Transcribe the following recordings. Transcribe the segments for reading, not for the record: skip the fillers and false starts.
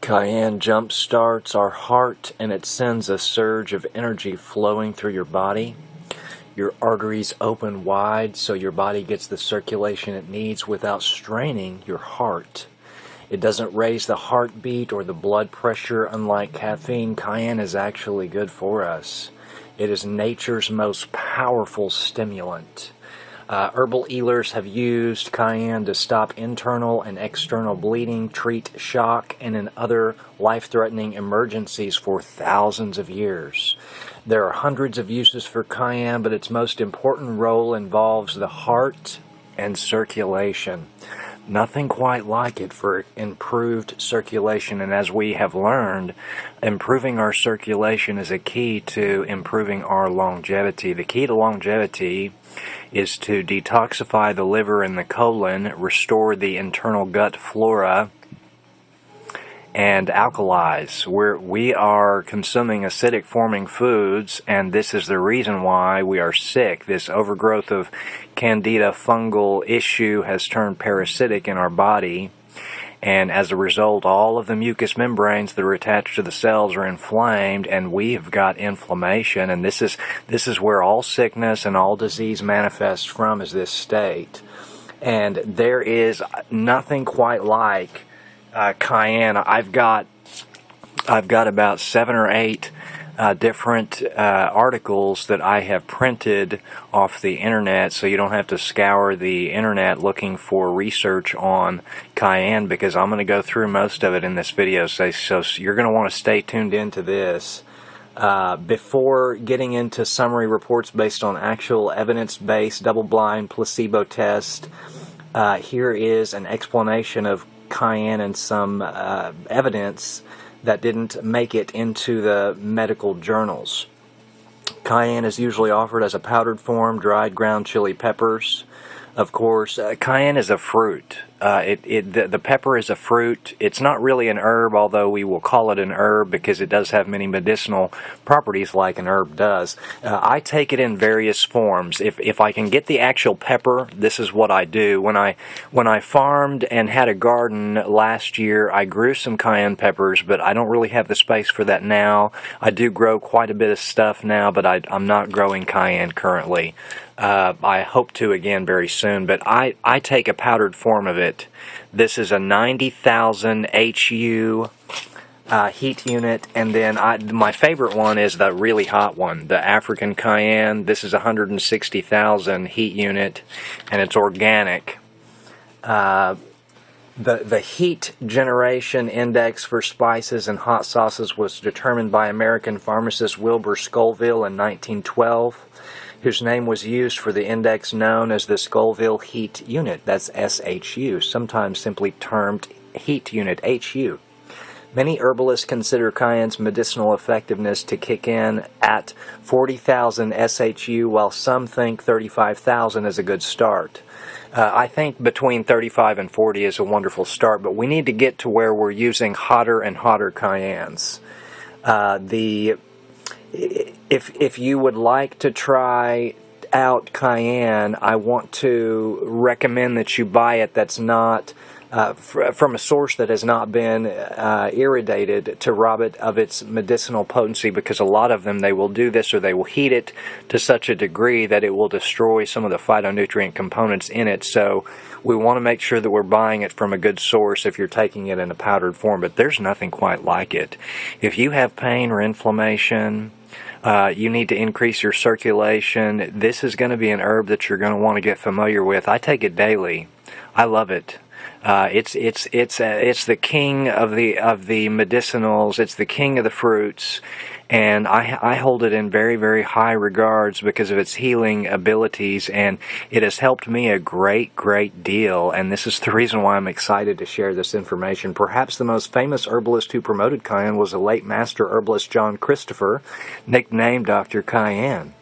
Cayenne jump starts our heart and it sends a surge of energy flowing through your body. Your arteries open wide so your body gets the circulation it needs without straining your heart. It doesn't raise the heartbeat or the blood pressure. Unlike caffeine, Cayenne is actually good for us. It is nature's most powerful stimulant. Herbal healers have used Cayenne to stop internal and external bleeding, treat shock, and in other life-threatening emergencies for thousands of years. There are hundreds of uses for Cayenne, but its most important role involves the heart and circulation. Nothing quite like it for improved circulation, and as we have learned, improving our circulation is a key to improving our longevity. The key to longevity is to detoxify the liver and the colon, restore the internal gut flora, and alkalize. We are consuming acidic forming foods, and this is the reason why we are sick. This overgrowth of candida fungal issue has turned parasitic in our body, and as a result, all of the mucous membranes that are attached to the cells are inflamed, and we have got inflammation, and this is where all sickness and all disease manifests from, is this state. And there is nothing quite like Cayenne. I've got about 7 or 8 different articles that I have printed off the internet, so you don't have to scour the internet looking for research on Cayenne, because I'm going to go through most of it in this video, so you're going to want to stay tuned into this. Before getting into summary reports based on actual evidence-based double-blind placebo test, here is an explanation of Cayenne and some evidence that didn't make it into the medical journals. Cayenne is usually offered as a powdered form, dried ground chili peppers. Of course, cayenne is a fruit. The pepper is a fruit. It's not really an herb, although we will call it an herb because it does have many medicinal properties like an herb does. I take it in various forms. If I can get the actual pepper, this is what I do. When I farmed and had a garden last year, I grew some cayenne peppers, but I don't really have the space for that now. I do grow quite a bit of stuff now, but I'm not growing cayenne currently. I hope to again very soon, but I take a powdered form of it. This is a 90,000 HU heat unit, and then my favorite one is the really hot one, the African cayenne. This is 160,000 heat unit, and it's organic. The heat generation index for spices and hot sauces was determined by American pharmacist Wilbur Scoville in 1912. Whose name was used for the index known as the Scoville Heat Unit. That's SHU, sometimes simply termed Heat Unit, HU. Many herbalists consider cayenne's medicinal effectiveness to kick in at 40,000 SHU, while some think 35,000 is a good start. I think between 35 and 40 is a wonderful start, but we need to get to where we're using hotter and hotter cayennes. If you would like to try out cayenne, I want to recommend that you buy it that's not from a source that has not been irradiated to rob it of its medicinal potency, because a lot of them, they will do this, or they will heat it to such a degree that it will destroy some of the phytonutrient components in it. So we want to make sure that we're buying it from a good source if you're taking it in a powdered form, but there's nothing quite like it. If you have pain or inflammation, you need to increase your circulation, this is going to be an herb that you're going to want to get familiar with. I take it daily. I love it. It's the king of the medicinals. It's the king of the fruits, and I hold it in very, very high regards because of its healing abilities, and it has helped me a great, great deal. And this is the reason why I'm excited to share this information. Perhaps the most famous herbalist who promoted cayenne was the late master herbalist John Christopher, nicknamed Dr. Cayenne.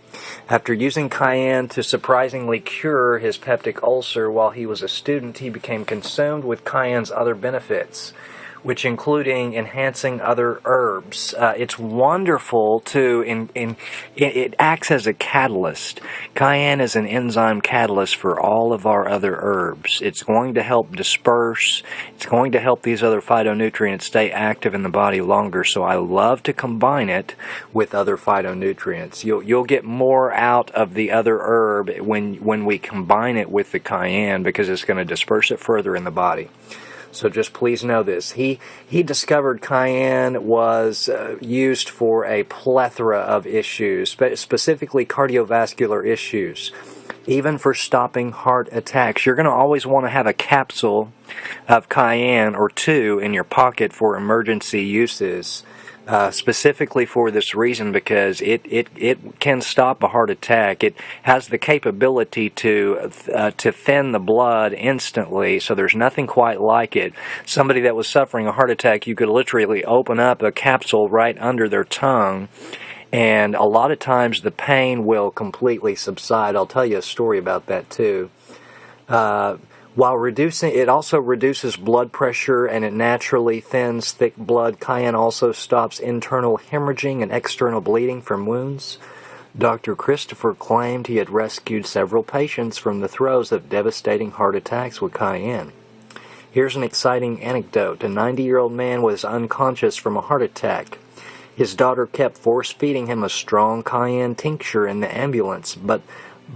After using cayenne to surprisingly cure his peptic ulcer while he was a student, he became consumed with cayenne's other benefits. which including enhancing other herbs. It's wonderful to, it acts as a catalyst. Cayenne is an enzyme catalyst for all of our other herbs. It's going to help disperse. It's going to help these other phytonutrients stay active in the body longer. So I love to combine it with other phytonutrients. You'll get more out of the other herb when we combine it with the cayenne, because it's going to disperse it further in the body. So just please know this. He discovered cayenne was used for a plethora of issues, specifically cardiovascular issues, even for stopping heart attacks. You're going to always want to have a capsule of cayenne or two in your pocket for emergency uses. Specifically for this reason, because it can stop a heart attack. It has the capability to thin the blood instantly, so there's nothing quite like it. Somebody that was suffering a heart attack, you could literally open up a capsule right under their tongue, and a lot of times the pain will completely subside. I'll tell you a story about that too. While reducing, it also reduces blood pressure and it naturally thins thick blood. Cayenne also stops internal hemorrhaging and external bleeding from wounds. Dr. Christopher claimed he had rescued several patients from the throes of devastating heart attacks with cayenne. Here's an exciting anecdote. A 90-year-old man was unconscious from a heart attack. His daughter kept force-feeding him a strong cayenne tincture in the ambulance, but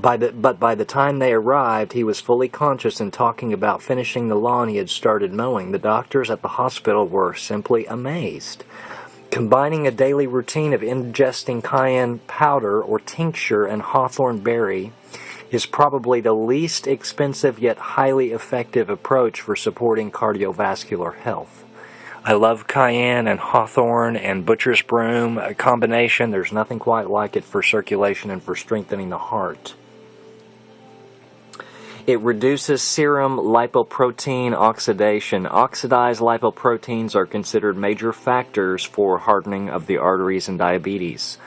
by the time they arrived, he was fully conscious and talking about finishing the lawn he had started mowing. The doctors at the hospital were simply amazed. Combining a daily routine of ingesting cayenne powder or tincture and hawthorn berry is probably the least expensive yet highly effective approach for supporting cardiovascular health. I love cayenne and hawthorn and butcher's broom combination. There's nothing quite like it for circulation and for strengthening the heart. It reduces serum lipoprotein oxidation. Oxidized lipoproteins are considered major factors for hardening of the arteries and diabetes.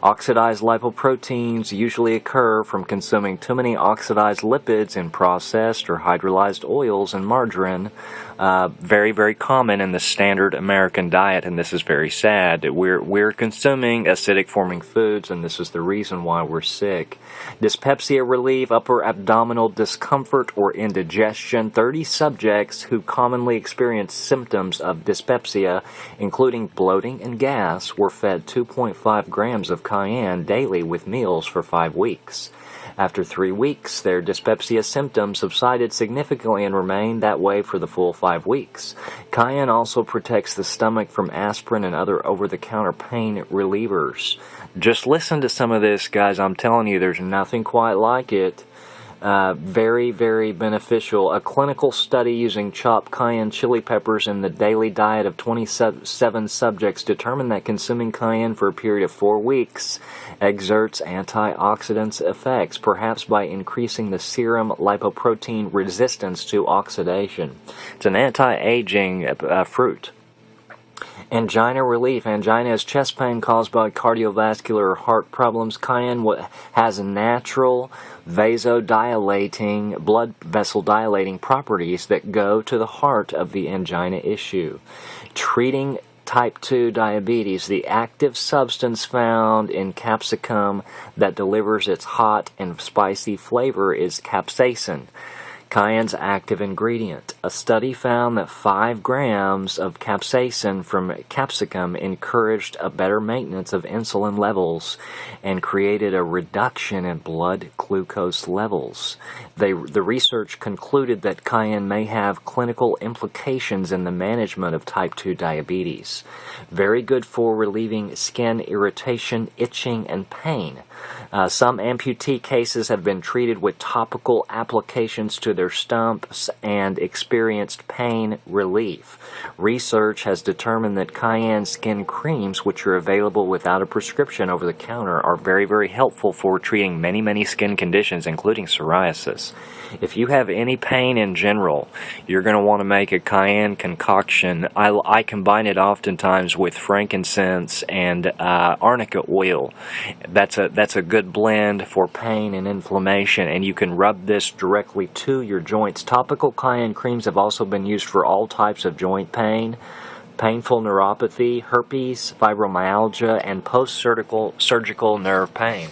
Oxidized lipoproteins usually occur from consuming too many oxidized lipids in processed or hydrolyzed oils and margarine. Very, very common in the standard American diet, and this is very sad. We're consuming acidic-forming foods, and this is the reason why we're sick. Dyspepsia relieve upper abdominal discomfort or indigestion. 30 subjects who commonly experience symptoms of dyspepsia, including bloating and gas, were fed 2.5 grams of cayenne daily with meals for 5 weeks. After 3 weeks, their dyspepsia symptoms subsided significantly and remained that way for the full 5 weeks. Cayenne also protects the stomach from aspirin and other over-the-counter pain relievers. Just listen to some of this, guys. I'm telling you, there's nothing quite like it. Very, very beneficial. A clinical study using chopped cayenne chili peppers in the daily diet of 27 subjects determined that consuming cayenne for a period of 4 weeks exerts antioxidant effects, perhaps by increasing the serum lipoprotein resistance to oxidation. It's an anti-aging fruit. Angina relief. Angina is chest pain caused by cardiovascular or heart problems. Cayenne has natural vasodilating, blood vessel dilating properties that go to the heart of the angina issue. Treating type 2 diabetes, the active substance found in capsicum that delivers its hot and spicy flavor is capsaicin, cayenne's active ingredient. A study found that 5 grams of capsaicin from capsicum encouraged a better maintenance of insulin levels and created a reduction in blood glucose levels. The research concluded that cayenne may have clinical implications in the management of type 2 diabetes. Very good for relieving skin irritation, itching, and pain. Some amputee cases have been treated with topical applications to their stumps and experienced pain relief. Research has determined that cayenne skin creams, which are available without a prescription over the counter, are very, very helpful for treating many, many skin conditions, including psoriasis. If you have any pain in general, you're going to want to make a cayenne concoction. I combine it oftentimes with frankincense and arnica oil. That's a good blend for pain and inflammation, and you can rub this directly to your joints. Topical cayenne creams have also been used for all types of joint pain. pain, painful neuropathy, herpes, fibromyalgia, and post-surgical nerve pain.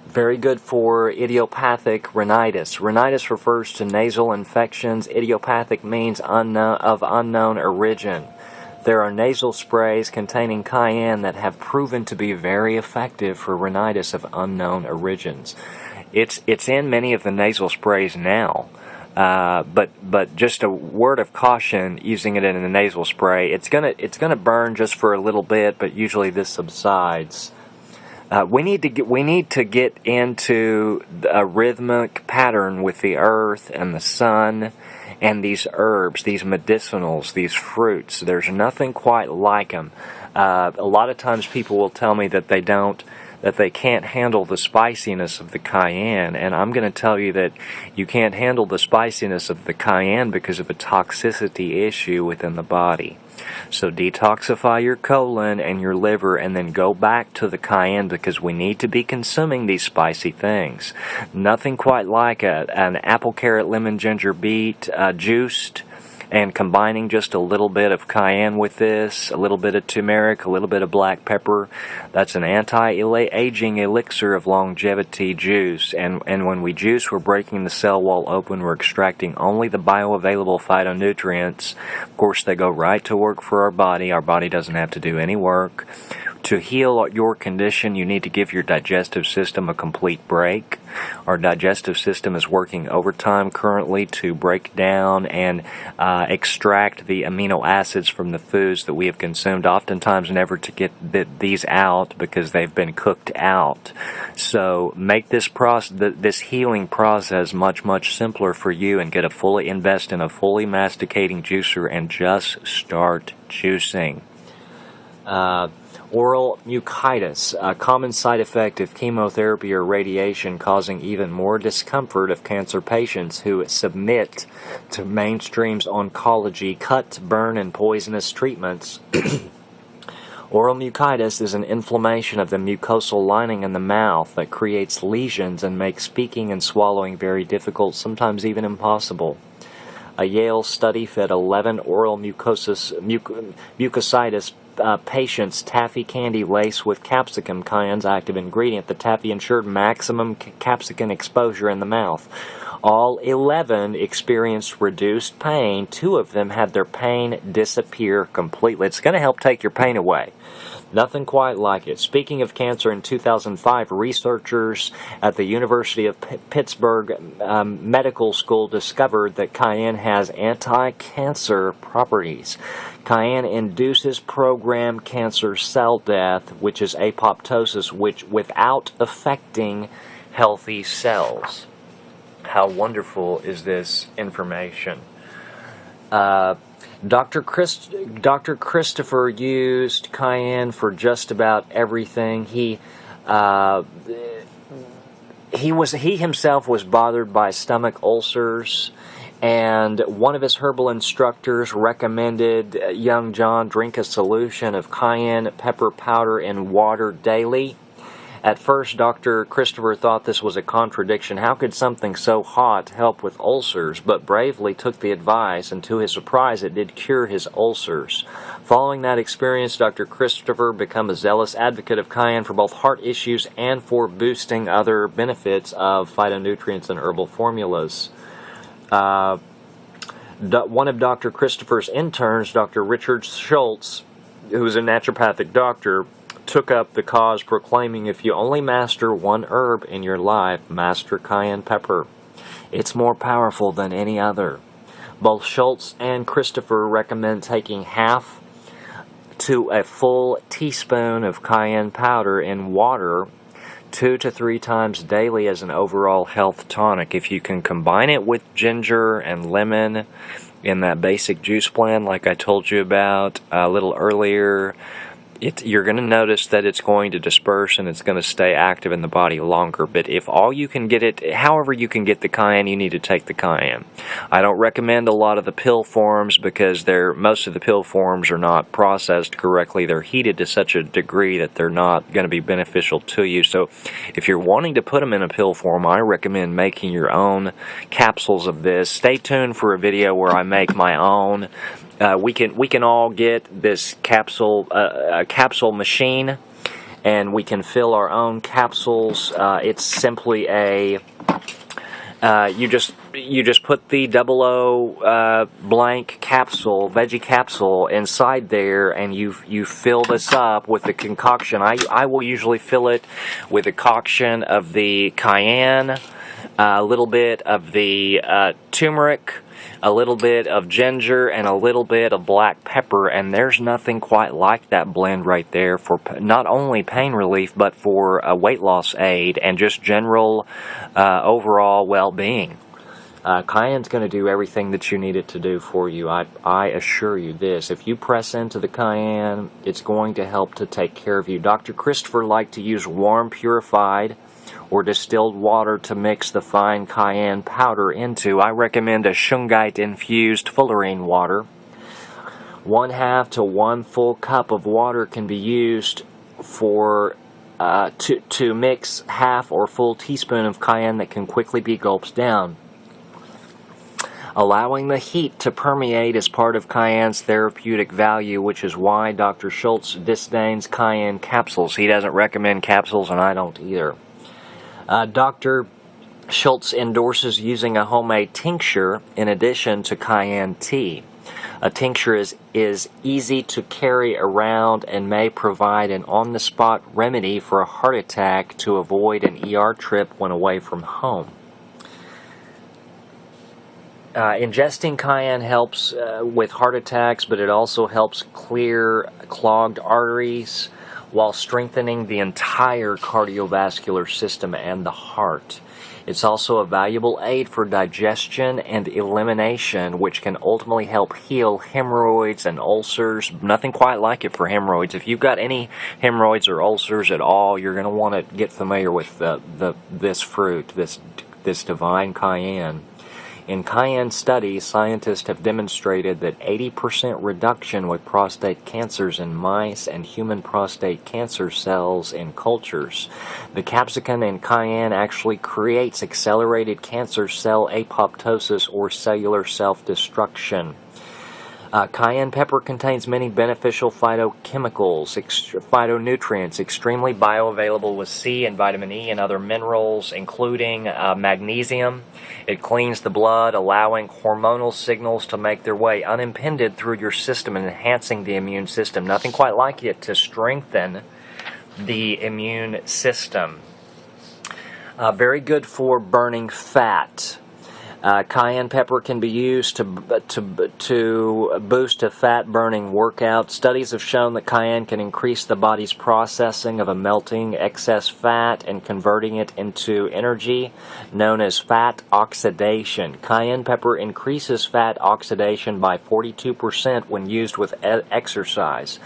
Very good for idiopathic rhinitis. Rhinitis refers to nasal infections. Idiopathic means of unknown origin. There are nasal sprays containing cayenne that have proven to be very effective for rhinitis of unknown origins. It's in many of the nasal sprays now, but just a word of caution using it in a nasal spray. It's gonna burn just for a little bit, but usually this subsides. We need to get into a rhythmic pattern with the earth and the sun and these herbs, these medicinals, these fruits. There's nothing quite like them. A lot of times people will tell me that they can't handle the spiciness of the cayenne, and I'm going to tell you that you can't handle the spiciness of the cayenne because of a toxicity issue within the body. So detoxify your colon and your liver, and then go back to the cayenne, because we need to be consuming these spicy things. Nothing quite like an apple, carrot, lemon, ginger, beet juiced, and combining just a little bit of cayenne with this, a little bit of turmeric, a little bit of black pepper. That's an anti-aging elixir of longevity juice. And when we juice, we're breaking the cell wall open. We're extracting only the bioavailable phytonutrients. Of course, they go right to work for our body. Our body doesn't have to do any work. To heal your condition, you need to give your digestive system a complete break. Our digestive system is working overtime currently to break down and extract the amino acids from the foods that we have consumed, oftentimes never to get these out because they've been cooked out. So make this healing process much simpler for you, and invest in a fully masticating juicer and just start juicing. Oral mucitis, a common side effect of chemotherapy or radiation, causing even more discomfort of cancer patients who submit to mainstream's oncology cut, burn, and poisonous treatments. Oral mucitis is an inflammation of the mucosal lining in the mouth that creates lesions and makes speaking and swallowing very difficult, sometimes even impossible. A Yale study fed 11 oral mucositis patients taffy candy laced with capsicum, cayenne's active ingredient. The taffy ensured maximum capsicum exposure in the mouth. All 11 experienced reduced pain. 2 of them had their pain disappear completely. It's going to help take your pain away. Nothing quite like it. Speaking of cancer, in 2005, researchers at the University of Pittsburgh Medical School discovered that cayenne has anti-cancer properties. Cayenne induces programmed cancer cell death, which is apoptosis, without affecting healthy cells. How wonderful is this information? Dr. Christopher used cayenne for just about everything. He himself was bothered by stomach ulcers, and one of his herbal instructors recommended young John drink a solution of cayenne pepper powder in water daily. At first, Dr. Christopher thought this was a contradiction. How could something so hot help with ulcers? But bravely took the advice, and to his surprise, it did cure his ulcers. Following that experience, Dr. Christopher became a zealous advocate of cayenne for both heart issues and for boosting other benefits of phytonutrients and herbal formulas. One of Dr. Christopher's interns, Dr. Richard Schultz, who was a naturopathic doctor, took up the cause, proclaiming, if you only master one herb in your life, master cayenne pepper. It's more powerful than any other. Both Schultz and Christopher recommend taking half to a full teaspoon of cayenne powder in water 2 to 3 times daily as an overall health tonic. If you can combine it with ginger and lemon in that basic juice plan like I told you about a little earlier, you're going to notice that it's going to disperse and it's going to stay active in the body longer. But if all you can get it, however you can get the Cayenne, you need to take the Cayenne. I don't recommend a lot of the pill forms because most of the pill forms are not processed correctly. They're heated to such a degree that they're not going to be beneficial to you. So if you're wanting to put them in a pill form, I recommend making your own capsules of this. Stay tuned for a video where I make my own. We can all get this capsule machine, and we can fill our own capsules. It's simply a you just put the 00 blank capsule, veggie capsule, inside there, and you fill this up with the concoction. I will usually fill it with a concoction of the cayenne, a little bit of the turmeric, a little bit of ginger, and a little bit of black pepper, and there's nothing quite like that blend right there for not only pain relief but for a weight loss aid and just general overall well-being. Cayenne's going to do everything that you need it to do for you. I assure you this. If you press into the cayenne, it's going to help to take care of you. Dr. Christopher liked to use warm, purified, or distilled water to mix the fine cayenne powder into. I recommend a shungite-infused fullerene water. 1/2 to 1 full cup of water can be used for to mix half or full teaspoon of cayenne that can quickly be gulped down. Allowing the heat to permeate is part of cayenne's therapeutic value, which is why Dr. Schultz disdains cayenne capsules. He doesn't recommend capsules, and I don't either. Dr. Schultz endorses using a homemade tincture in addition to cayenne tea. A tincture is easy to carry around and may provide an on-the-spot remedy for a heart attack to avoid an ER trip when away from home. Ingesting cayenne helps with heart attacks, but it also helps clear clogged arteries while strengthening the entire cardiovascular system and the heart. It's also a valuable aid for digestion and elimination, which can ultimately help heal hemorrhoids and ulcers. Nothing quite like it for hemorrhoids. If you've got any hemorrhoids or ulcers at all, you're going to want to get familiar with this fruit, this divine cayenne. In cayenne studies, scientists have demonstrated that 80% reduction with prostate cancers in mice and human prostate cancer cells in cultures. The capsicum in cayenne actually creates accelerated cancer cell apoptosis or cellular self-destruction. Cayenne pepper contains many beneficial phytochemicals, phytonutrients, extremely bioavailable with C and vitamin E and other minerals, including magnesium. It cleans the blood, allowing hormonal signals to make their way unimpeded through your system and enhancing the immune system. Nothing quite like it to strengthen the immune system. Very good for burning fat. Cayenne pepper can be used to boost a fat-burning workout. Studies have shown that cayenne can increase the body's processing of a melting excess fat and converting it into energy, known as fat oxidation. Cayenne pepper increases fat oxidation by 42% when used with exercise.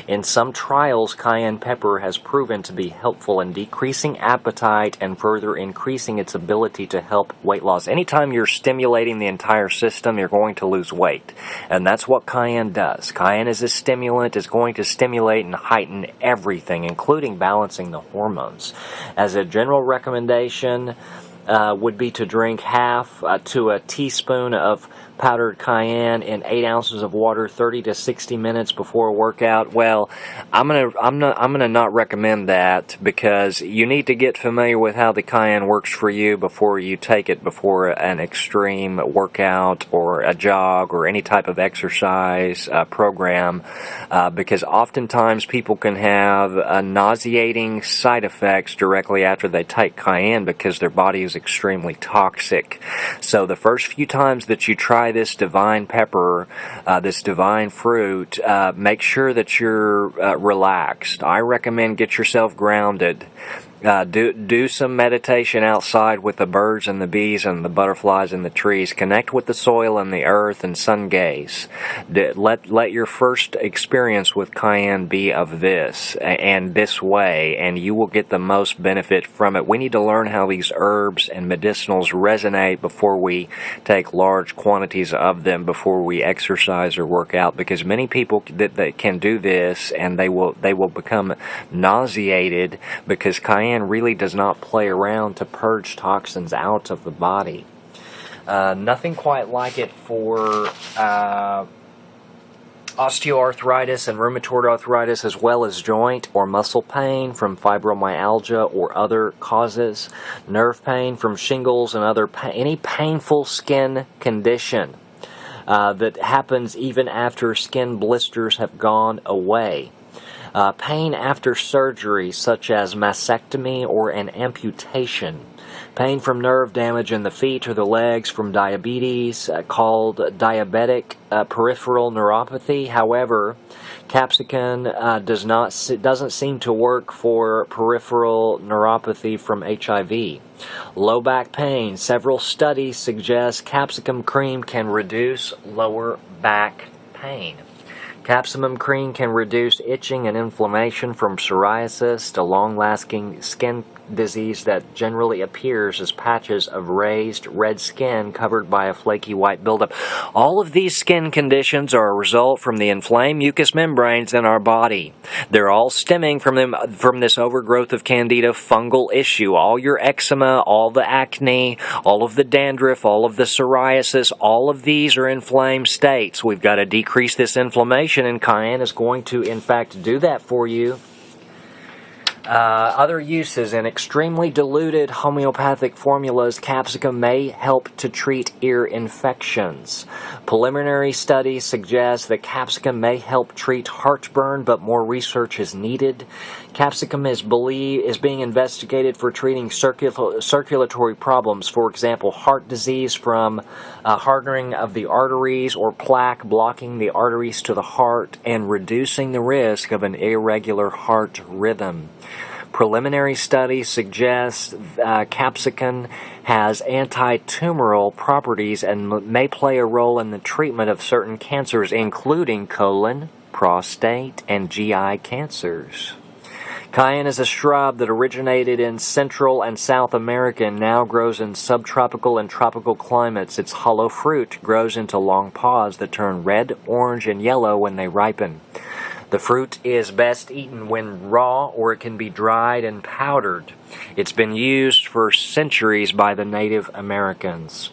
In some trials, cayenne pepper has proven to be helpful in decreasing appetite and further increasing its ability to help weight loss. Anytime you're stimulating the entire system, you're going to lose weight. And that's what cayenne does. Cayenne is a stimulant. It's going to stimulate and heighten everything, including balancing the hormones. As a general recommendation, would be to drink half to a teaspoon of powdered cayenne in 8 ounces of water 30 to 60 minutes before a workout. Well, I'm gonna not recommend that, because you need to get familiar with how the cayenne works for you before you take it before an extreme workout or a jog or any type of exercise program, because oftentimes people can have nauseating side effects directly after they take cayenne because their body is extremely toxic. So the first few times that you try this divine pepper, this divine fruit, make sure that you're relaxed. I recommend get yourself grounded. Do some meditation outside with the birds and the bees and the butterflies and the trees. Connect with the soil and the earth and sun gaze. Let your first experience with Cayenne be of this and this way, and you will get the most benefit from it. We need to learn how these herbs and medicinals resonate before we take large quantities of them before we exercise or work out, because many people that can do this and they will become nauseated because Cayenne really does not play around to purge toxins out of the body. Nothing quite like it for osteoarthritis and rheumatoid arthritis, as well as joint or muscle pain from fibromyalgia or other causes, nerve pain from shingles and any painful skin condition that happens even after skin blisters have gone away. Pain after surgery, such as mastectomy or an amputation. Pain from nerve damage in the feet or the legs from diabetes, called diabetic peripheral neuropathy. However, capsicum doesn't seem to work for peripheral neuropathy from HIV. Low back pain. Several studies suggest capsicum cream can reduce lower back pain. Capsicum cream can reduce itching and inflammation from psoriasis to long-lasting skin disease that generally appears as patches of raised red skin covered by a flaky white buildup. All of these skin conditions are a result from the inflamed mucous membranes in our body. They're all stemming from this overgrowth of candida fungal issue. All your eczema, all the acne, all of the dandruff, all of the psoriasis, all of these are inflamed states. We've got to decrease this inflammation, and Cayenne is going to, in fact, do that for you. Other uses. In extremely diluted homeopathic formulas, capsicum may help to treat ear infections. Preliminary studies suggest that capsicum may help treat heartburn, but more research is needed. Capsicum is being investigated for treating circulatory problems, for example, heart disease from hardening of the arteries or plaque blocking the arteries to the heart and reducing the risk of an irregular heart rhythm. Preliminary studies suggest capsicum has anti-tumoral properties and may play a role in the treatment of certain cancers, including colon, prostate, and GI cancers. Cayenne is a shrub that originated in Central and South America and now grows in subtropical and tropical climates. Its hollow fruit grows into long pods that turn red, orange, and yellow when they ripen. The fruit is best eaten when raw, or it can be dried and powdered. It's been used for centuries by the Native Americans.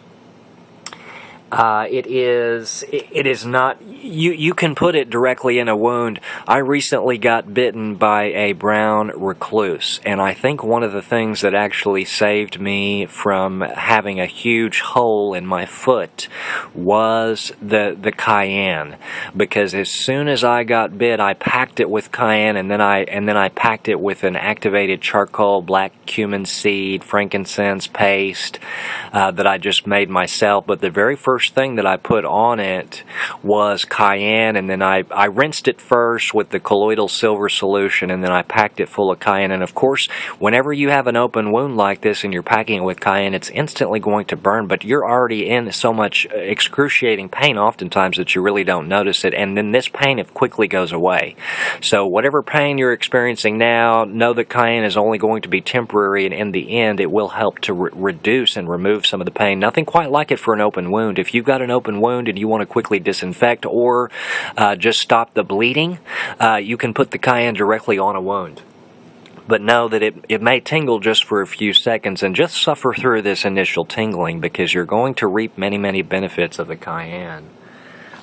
It is not, you can put it directly in a wound. I recently got bitten by a brown recluse, and I think one of the things that actually saved me from having a huge hole in my foot was the cayenne, because as soon as I got bit, I packed it with cayenne, and then I packed it with an activated charcoal, black cumin seed, frankincense paste that I just made myself. But the very first thing that I put on it was cayenne, and then I rinsed it first with the colloidal silver solution, and then I packed it full of cayenne. And of course, whenever you have an open wound like this and you're packing it with cayenne, it's instantly going to burn, but you're already in so much excruciating pain oftentimes that you really don't notice it, and then this pain quickly goes away. So whatever pain you're experiencing now, know that cayenne is only going to be temporary, and in the end it will help to reduce and remove some of the pain. Nothing quite like it for an open wound. If you've got an open wound and you want to quickly disinfect or just stop the bleeding, you can put the cayenne directly on a wound. But know that it may tingle just for a few seconds, and just suffer through this initial tingling, because you're going to reap many, many benefits of the cayenne.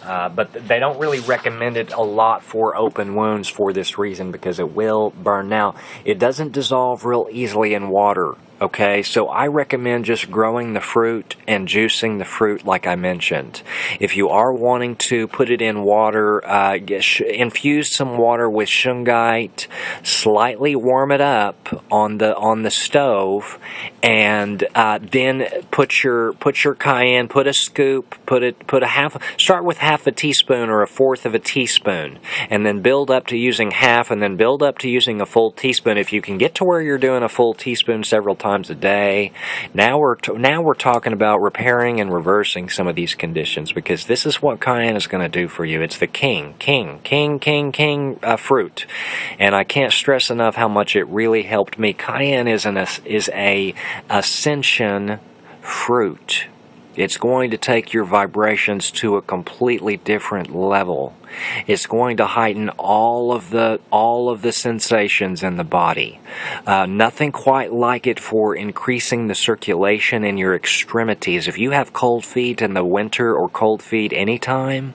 But they don't really recommend it a lot for open wounds for this reason, because it will burn. Now, it doesn't dissolve real easily in water. Okay, so I recommend just growing the fruit and juicing the fruit like I mentioned. If you are wanting to put it in water, infuse some water with shungite, slightly warm it up on the stove, and then put your cayenne, put a scoop, start with half half a teaspoon or a fourth of a teaspoon, and then build up to using half, and then build up to using a full teaspoon. If you can get to where you're doing a full teaspoon several times a day, now we're talking about repairing and reversing some of these conditions, because this is what Cayenne is going to do for you. It's the king fruit, and I can't stress enough how much it really helped me. Cayenne is a ascension fruit. It's going to take your vibrations to a completely different level. It's going to heighten all of the sensations in the body. Nothing quite like it for increasing the circulation in your extremities. If you have cold feet in the winter or cold feet anytime,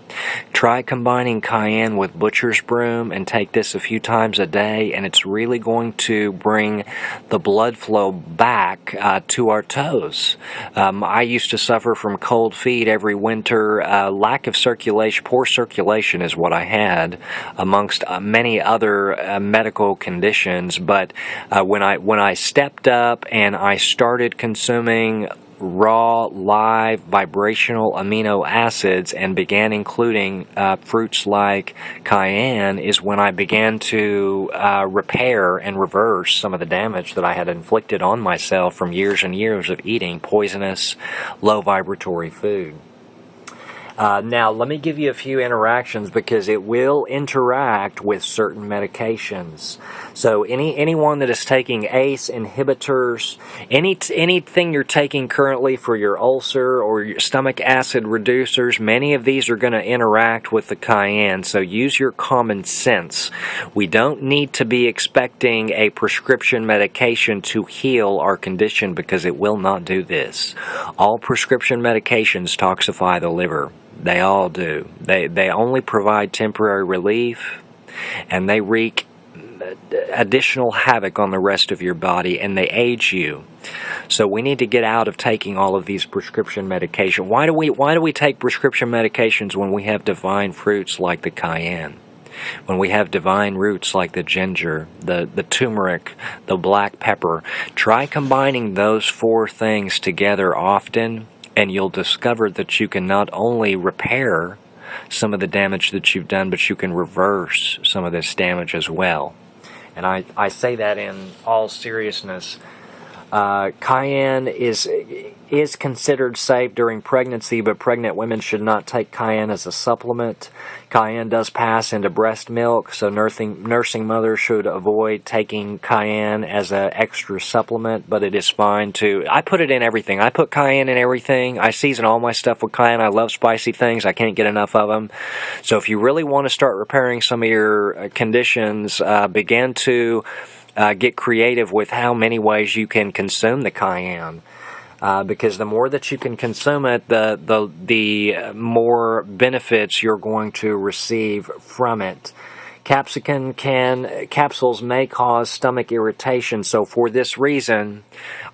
try combining Cayenne with butcher's broom and take this a few times a day, and it's really going to bring the blood flow back to our toes. I used to suffer from cold feet every winter. Lack of circulation, poor circulation is what I had, amongst many other medical conditions. But when I stepped up and I started consuming raw, live, vibrational amino acids and began including fruits like Cayenne, is when I began to repair and reverse some of the damage that I had inflicted on myself from years and years of eating poisonous, low vibratory food. Now, let me give you a few interactions, because it will interact with certain medications. So anyone that is taking ACE inhibitors, anything you're taking currently for your ulcer or your stomach acid reducers, many of these are going to interact with the Cayenne. So use your common sense. We don't need to be expecting a prescription medication to heal our condition, because it will not do this. All prescription medications toxify the liver. They all do. They only provide temporary relief, and they wreak additional havoc on the rest of your body, and they age you. So we need to get out of taking all of these prescription medications. Why do we take prescription medications when we have divine fruits like the Cayenne? When we have divine roots like the ginger, the turmeric, the black pepper? Try combining those four things together often, and you'll discover that you can not only repair some of the damage that you've done, but you can reverse some of this damage as well. And I say that in all seriousness. Cayenne is considered safe during pregnancy, but pregnant women should not take Cayenne as a supplement. Cayenne does pass into breast milk, so nursing mothers should avoid taking Cayenne as an extra supplement, but it is fine to... I put it in everything. I put Cayenne in everything. I season all my stuff with Cayenne. I love spicy things. I can't get enough of them. So if you really want to start repairing some of your conditions, begin to get creative with how many ways you can consume the Cayenne. Because the more that you can consume it, the more benefits you're going to receive from it. Capsules may cause stomach irritation, so for this reason,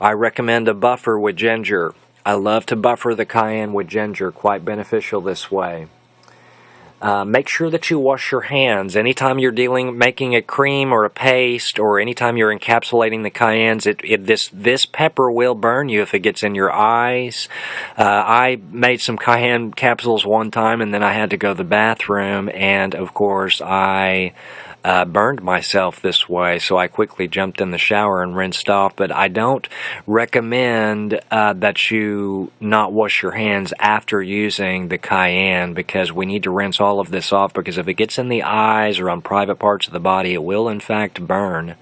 I recommend a buffer with ginger. I love to buffer the Cayenne with ginger, quite beneficial this way. Make sure that you wash your hands. Anytime you're making a cream or a paste, or anytime you're encapsulating the cayennes, this pepper will burn you if it gets in your eyes. I made some cayenne capsules one time, and then I had to go to the bathroom, and of course I burned myself this way, so I quickly jumped in the shower and rinsed off. But I don't recommend that you not wash your hands after using the Cayenne, because we need to rinse all of this off, because if it gets in the eyes or on private parts of the body, it will in fact burn.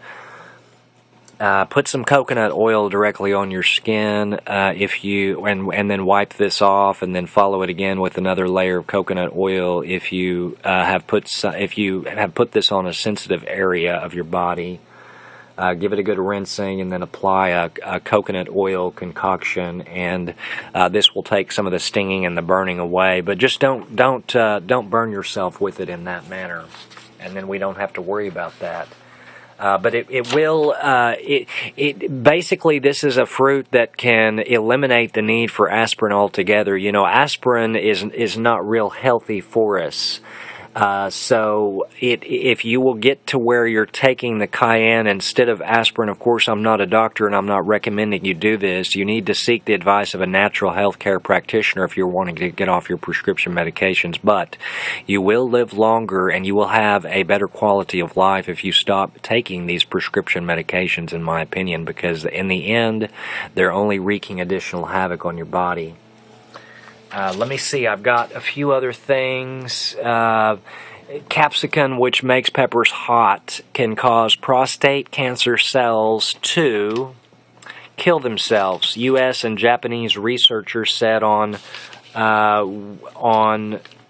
Put some coconut oil directly on your skin and then wipe this off, and then follow it again with another layer of coconut oil if you have put this on a sensitive area of your body. Give it a good rinsing, and then apply a coconut oil concoction, and this will take some of the stinging and the burning away. But just don't burn yourself with it in that manner, and then we don't have to worry about that. But it will, basically this is a fruit that can eliminate the need for aspirin altogether. You know, aspirin is not real healthy for us. So if you will get to where you're taking the Cayenne instead of aspirin, of course I'm not a doctor and I'm not recommending you do this. You need to seek the advice of a natural health care practitioner if you're wanting to get off your prescription medications. But you will live longer and you will have a better quality of life if you stop taking these prescription medications, in my opinion, because in the end they're only wreaking additional havoc on your body. Let me see, I've got a few other things. Capsicum, which makes peppers hot, can cause prostate cancer cells to kill themselves. U.S. and Japanese researchers said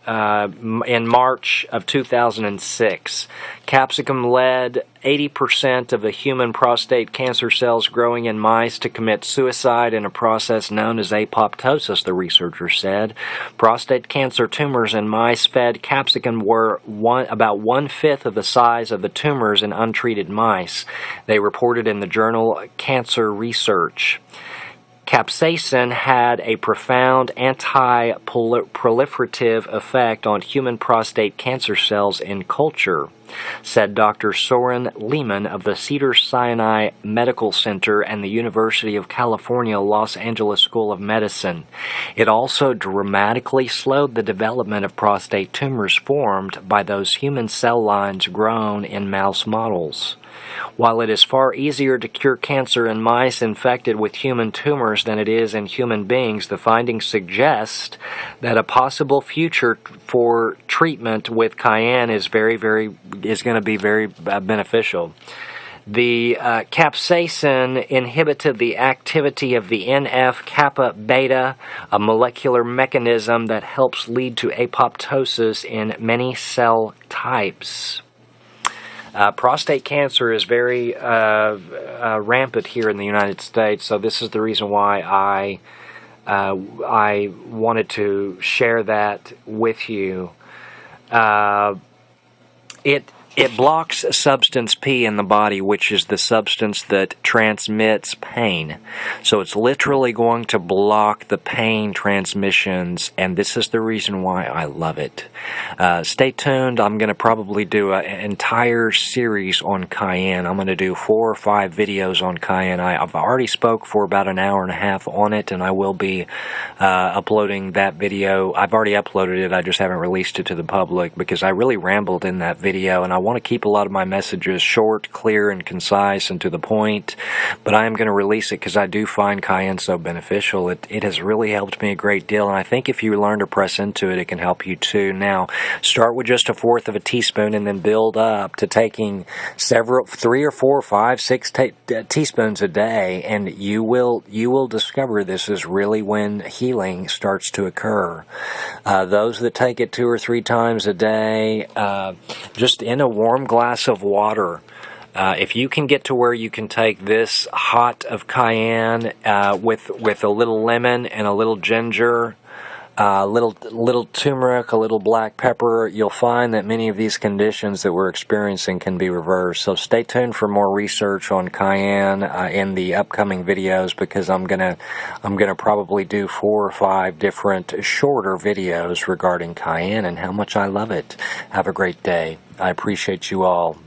in March of 2006. Capsicum led 80% of the human prostate cancer cells growing in mice to commit suicide in a process known as apoptosis, the researchers said. Prostate cancer tumors in mice fed capsicum were about one-fifth of the size of the tumors in untreated mice. They reported in the journal Cancer Research. Capsaicin had a profound anti-proliferative effect on human prostate cancer cells in culture, said Dr. Soren Lehman of the Cedars-Sinai Medical Center and the University of California, Los Angeles School of Medicine. It also dramatically slowed the development of prostate tumors formed by those human cell lines grown in mouse models. While it is far easier to cure cancer in mice infected with human tumors than it is in human beings, the findings suggest that a possible future for treatment with Cayenne is going to be very beneficial. The capsaicin inhibited the activity of the NF-kappa beta, a molecular mechanism that helps lead to apoptosis in many cell types. Prostate cancer is very rampant here in the United States, so this is the reason why I wanted to share that with you. It blocks substance P in the body, which is the substance that transmits pain. So it's literally going to block the pain transmissions, and this is the reason why I love it. Stay tuned. I'm going to probably do an entire series on Cayenne. I'm going to do 4 or 5 videos on Cayenne. I've already spoke for about an hour and a half on it, and I will be uploading that video. I've already uploaded it. I just haven't released it to the public because I really rambled in that video, and I want to keep a lot of my messages short, clear, and concise and to the point, but I am going to release it because I do find Cayenne so beneficial. It has really helped me a great deal, and I think if you learn to press into it, it can help you too. Now, start with just 1/4 of a teaspoon and then build up to taking 3 or 4, 5, 6 teaspoons a day, and you will discover this is really when healing starts to occur. Those that take it 2 or 3 times a day, just in a warm glass of water. If you can get to where you can take this hot of Cayenne with a little lemon and a little ginger, a little turmeric, a little black pepper, you'll find that many of these conditions that we're experiencing can be reversed. So stay tuned for more research on Cayenne in the upcoming videos, because I'm gonna probably do 4 or 5 different shorter videos regarding Cayenne and how much I love it. Have a great day. I appreciate you all.